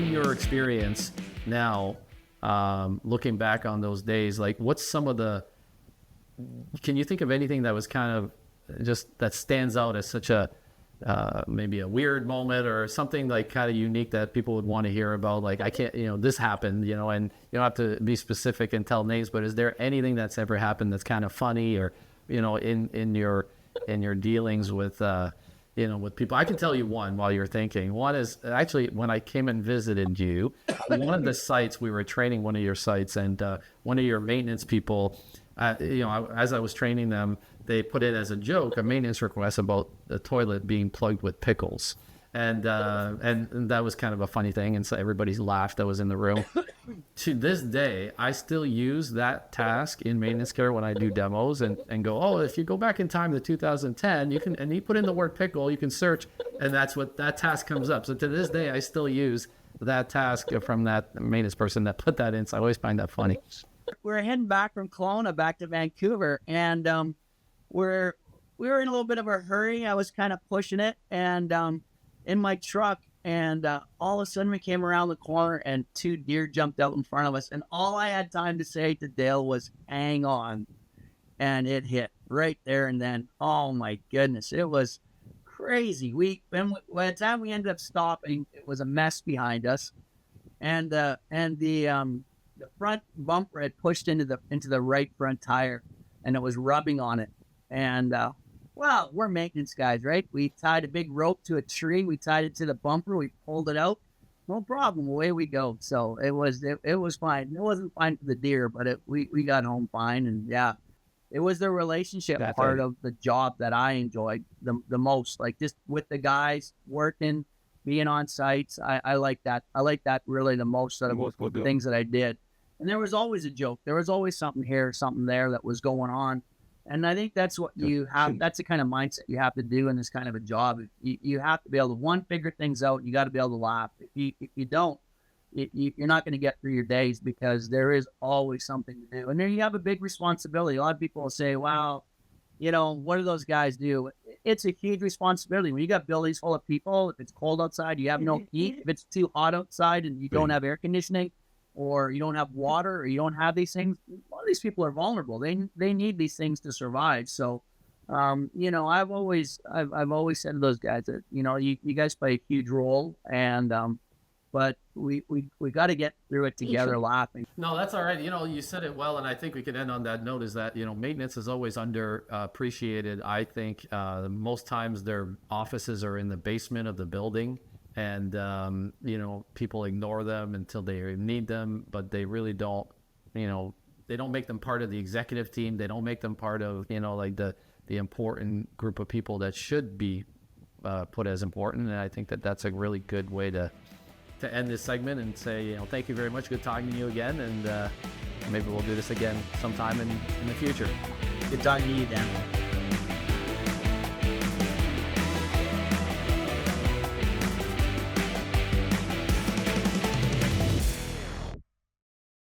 in your experience now, looking back on those days, like what's some of the, can you think of anything that was kind of just that stands out as such a maybe a weird moment or something like kind of unique that people would want to hear about? Like, I can't, this happened, and you don't have to be specific and tell names, but is there anything that's ever happened that's kind of funny or, in your dealings with, with people? I can tell you one while you're thinking. One is actually when I came and visited you, one of the sites, we were training one of your sites, and one of your maintenance people, as I was training them, they put it as a joke, a maintenance request about the toilet being plugged with pickles. And that was kind of a funny thing. And so everybody laughed that was in the room. To this day, I still use that task in maintenance care when I do demos and go, oh, if you go back in time to 2010, you can, and you put in the word pickle, you can search, and that's what that task comes up. So to this day, I still use that task from that maintenance person that put that in. So I always find that funny. We're heading back from Kelowna back to Vancouver, and we were in a little bit of a hurry. I was kind of pushing it, and in my truck, and all of a sudden we came around the corner and 2 deer jumped out in front of us, and all I had time to say to Dale was hang on, and it hit right there and then. Oh my goodness, it was crazy. By the time we ended up stopping, it was a mess behind us, and the front bumper had pushed into the right front tire, and it was rubbing on it. And well, we're maintenance guys, right? We tied a big rope to a tree. We tied it to the bumper. We pulled it out. No problem. Away we go. So it was fine. It wasn't fine for the deer, but we got home fine. And yeah, it was the relationship part of the job that I enjoyed the most. Like just with the guys working, being on sites. I like that. I like that really the most out of the things that I did. And there was always a joke. There was always something here, something there that was going on. And I think that's what you have. That's the kind of mindset you have to do in this kind of a job. You have to be able to, figure things out. You got to be able to laugh. If you don't, you're not going to get through your days because there is always something to do. And then you have a big responsibility. A lot of people will say, well, what do those guys do? It's a huge responsibility. When you got buildings full of people, if it's cold outside, you have no heat. If it's too hot outside and you don't have air conditioning, or you don't have water, or you don't have these things, a lot of these people are vulnerable. They need these things to survive. So, I've always said to those guys that, you guys play a huge role, and but we got to get through it together laughing. No, that's all right. You said it well, and I think we can end on that note is that, maintenance is always appreciated. I think most times their offices are in the basement of the building. And, people ignore them until they need them, but they really don't, they don't make them part of the executive team. They don't make them part of, like the important group of people that should be put as important. And I think that's a really good way to end this segment and say, thank you very much. Good talking to you again. And maybe we'll do this again sometime in the future. Good talking to you, Dan.